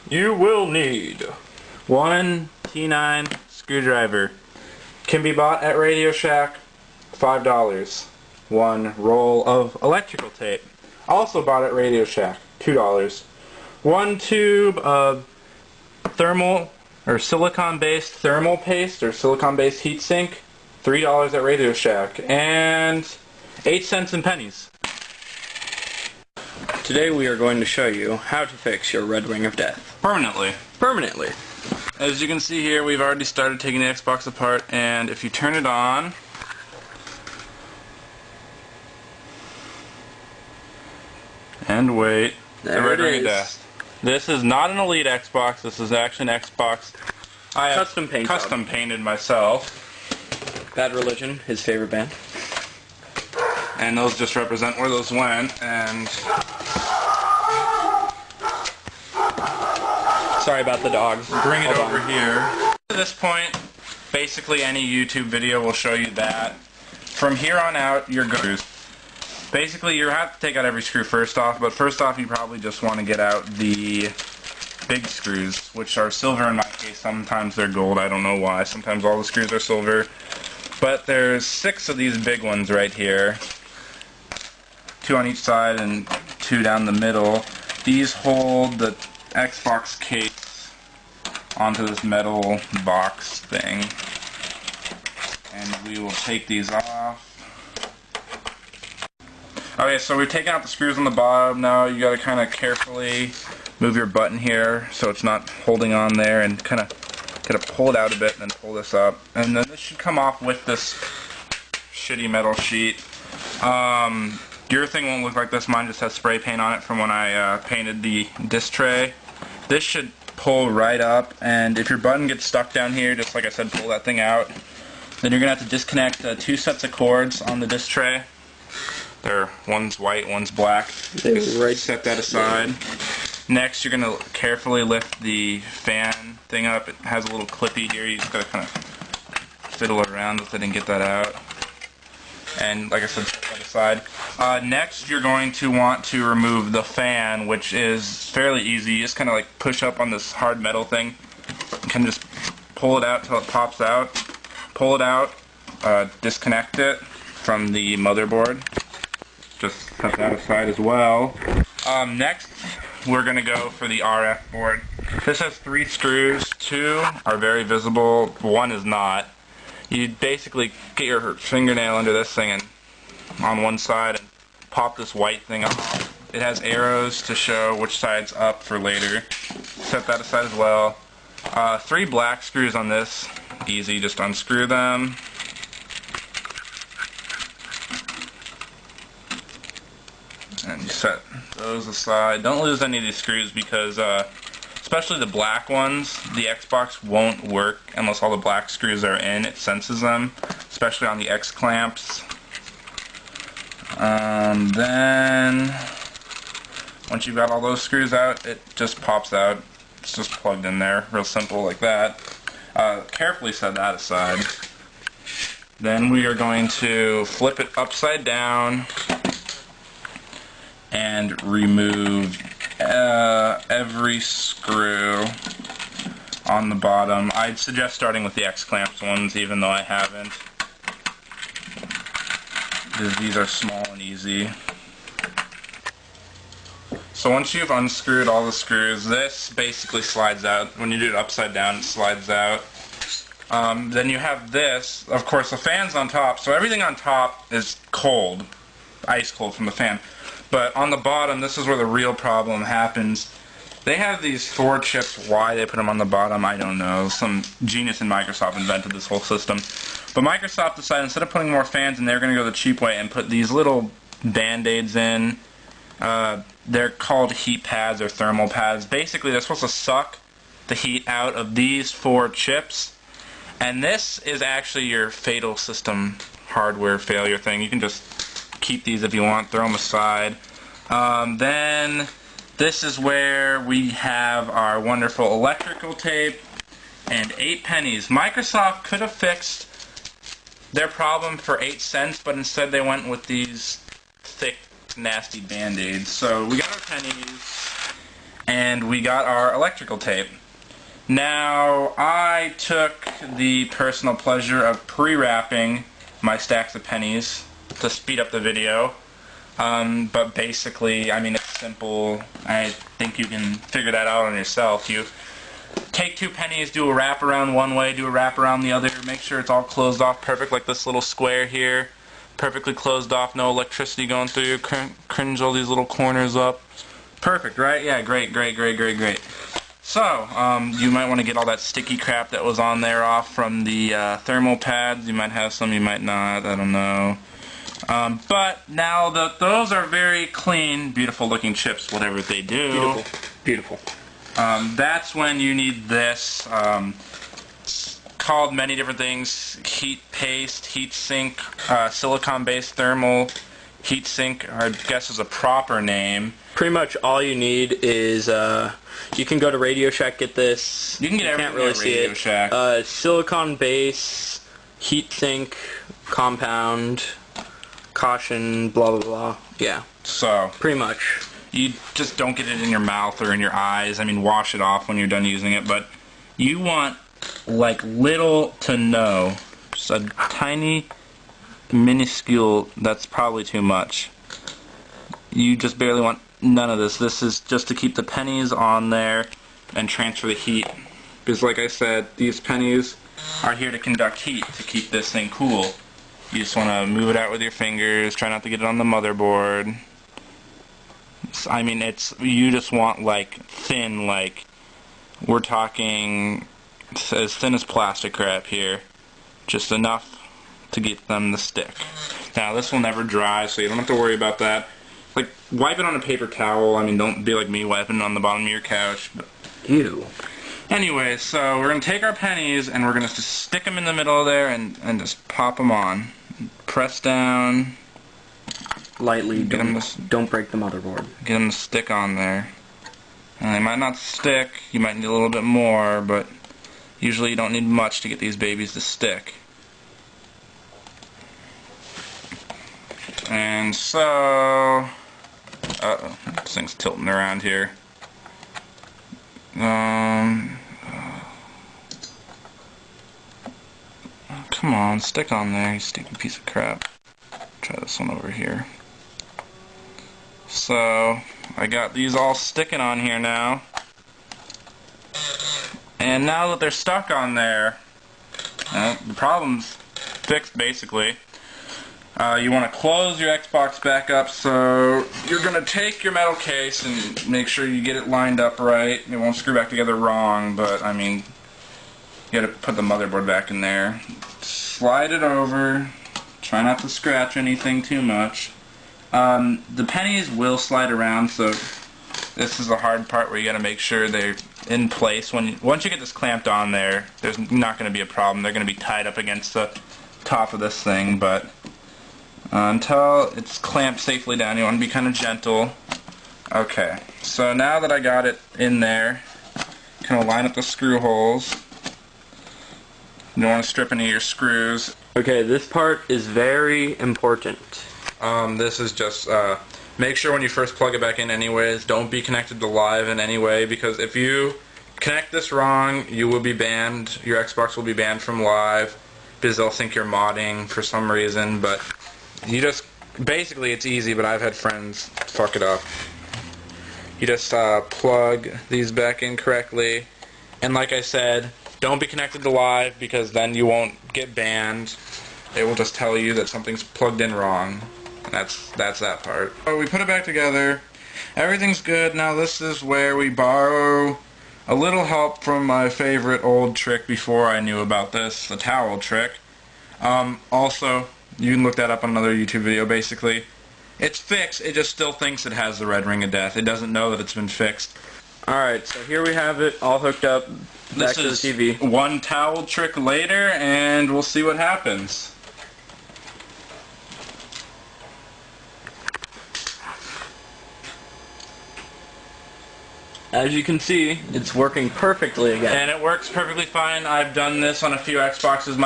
You will need one T9 screwdriver. Can be bought at Radio Shack, $5. One roll of electrical tape, also bought at Radio Shack, $2. One tube of thermal or silicon-based thermal paste or silicon-based heatsink, $3 at Radio Shack, and 8 cents in pennies. Today we are going to show you how to fix your Red Ring of Death. Permanently. As you can see here, we've already started taking the Xbox apart, and if you turn it on, and wait, There the Red it Ring is. of Death. This is not an Elite Xbox, this is actually an Xbox I have custom painted myself. Bad Religion, his favorite band. And those just represent where those went, and Sorry about the dogs. bring it over here. At this point, basically any YouTube video will show you that. From here on out, you're good. Basically, you have to take out every screw first off, but first off, you probably just want to get out the big screws, which are silver in my case. Sometimes they're gold, I don't know why. Sometimes all the screws are silver. But there's 6 of these big ones right here. 2 on each side and 2 down the middle. These hold the Xbox case onto this metal box thing. And we will take these off. Okay, so we've taken out the screws on the bottom. Now you gotta kind of carefully move your button here so it's not holding on there, and kind of gotta pull it out a bit and then pull this up. And then this should come off with this shitty metal sheet. Your thing won't look like this. Mine just has spray paint on it from when I painted the disc tray. This should pull right up, and if your button gets stuck down here, just like I said, pull that thing out. Then you're gonna have to disconnect 2 sets of cords on the disc tray. One's white, one's black. Right. Set that aside. Next, you're gonna carefully lift the fan thing up. It has a little clippy here. You just gotta kind of fiddle around with it and get that out. And like I said, set that aside. Next, you're going to want to remove the fan, which is fairly easy. You just kind of like push up on this hard metal thing and kind of just pull it out till it pops out. Pull it out, disconnect it from the motherboard. Just set that aside as well. Next, we're going to go for the RF board. This has 3 screws. 2 are very visible, 1 is not. You basically get your fingernail under this thing and on one side and pop this white thing off. It has arrows to show which side's up for later. Set that aside as well. 3 black screws on this. Easy, just unscrew them. And you set those aside. Don't lose any of these screws because, especially the black ones, the Xbox won't work unless all the black screws are in. It senses them, especially on the X clamps. Then, once you've got all those screws out, it just pops out. It's just plugged in there, real simple like that. Carefully set that aside. Then we are going to flip it upside down and remove every screw on the bottom. I'd suggest starting with the X-clamps ones, even though I haven't. These are small and easy. So once you've unscrewed all the screws, this basically slides out. When you do it upside down, it slides out. Then you have this. Of course, the fan's on top, so everything on top is cold, ice cold from the fan. But on the bottom, this is where the real problem happens. They have these 4 chips. Why they put them on the bottom, I don't know. Some genius in Microsoft invented this whole system. But Microsoft decided instead of putting more fans in, they're going to go the cheap way and put these little band-aids in. They're called heat pads or thermal pads. Basically, they're supposed to suck the heat out of these 4 chips. And this is actually your fatal system hardware failure thing. You can just keep these if you want, throw them aside. Then this is where we have our wonderful electrical tape and 8 pennies. Microsoft could have fixed their problem for 8 cents, but instead they went with these thick, nasty band-aids. So we got our pennies, And we got our electrical tape. Now, I took the personal pleasure of pre-wrapping my stacks of pennies to speed up the video. But basically, I mean, it's simple. I think you can figure that out on yourself. You take 2 pennies, do a wrap around one way, do a wrap around the other, make sure it's all closed off perfect, like this little square here. Perfectly closed off, no electricity going through you, cringe all these little corners up. Perfect, right? Yeah, great. So, you might want to get all that sticky crap that was on there off from the thermal pads. You might have some, you might not, I don't know. But now that those are very clean, beautiful looking chips, whatever they do. Beautiful. That's when you need this. It's called many different things. Heat paste, heat sink, silicone-based thermal heat sink, I guess is a proper name. Pretty much all you need is, you can go to Radio Shack, get this. You can get everything at Radio Shack. Silicone base, heat sink, compound, caution, blah blah blah. Yeah. So, pretty much. You just don't get it in your mouth or in your eyes. I mean, wash it off when you're done using it, but you want, like, little to no. Just a tiny, minuscule, that's probably too much. You just barely want none of this. This is just to keep the pennies on there and transfer the heat. Because like I said, these pennies are here to conduct heat, to keep this thing cool. You just want to move it out with your fingers, try not to get it on the motherboard. I mean, you just want, like, thin, like, we're talking as thin as plastic wrap here. Just enough to get them to stick. Now, this will never dry, so you don't have to worry about that. Like, wipe it on a paper towel. I mean, don't be like me wiping it on the bottom of your couch. But ew. Anyway, so we're going to take our pennies and we're going to just stick them in the middle of there and just pop them on. Press down. Lightly, don't break the motherboard. Get them to stick on there. And they might not stick, you might need a little bit more, but usually you don't need much to get these babies to stick. And so, uh-oh, this thing's tilting around here. Come on, stick on there, you stupid piece of crap. Try this one over here. So, I got these all sticking on here now. And now that they're stuck on there, the problem's fixed basically. You want to close your Xbox back up, so you're going to take your metal case and make sure you get it lined up right. It won't screw back together wrong, but I mean, you got to put the motherboard back in there. Slide it over. Try not to scratch anything too much. The pennies will slide around, so this is the hard part where you got to make sure they're in place. Once you get this clamped on there, there's not going to be a problem. They're going to be tied up against the top of this thing, but until it's clamped safely down, you want to be kind of gentle. Okay, so now that I got it in there, kind of line up the screw holes. You don't want to strip any of your screws. Okay, this part is very important. This is just, make sure when you first plug it back in anyways, don't be connected to live in any way, because if you connect this wrong, you will be banned. Your Xbox will be banned from live, because they'll think you're modding for some reason, but you just, basically it's easy, but I've had friends fuck it up. You just plug these back in correctly, and like I said, don't be connected to live, because then you won't get banned. It will just tell you that something's plugged in wrong. That's that part. So we put it back together. Everything's good. Now this is where we borrow a little help from my favorite old trick before I knew about this, the towel trick. Also, you can look that up on another YouTube video. Basically, it's fixed. It just still thinks it has the red ring of death. It doesn't know that it's been fixed. Alright, so here we have it all hooked up back to the TV. One towel trick later, and we'll see what happens. As you can see, it's working perfectly again. And it works perfectly fine. I've done this on a few Xboxes.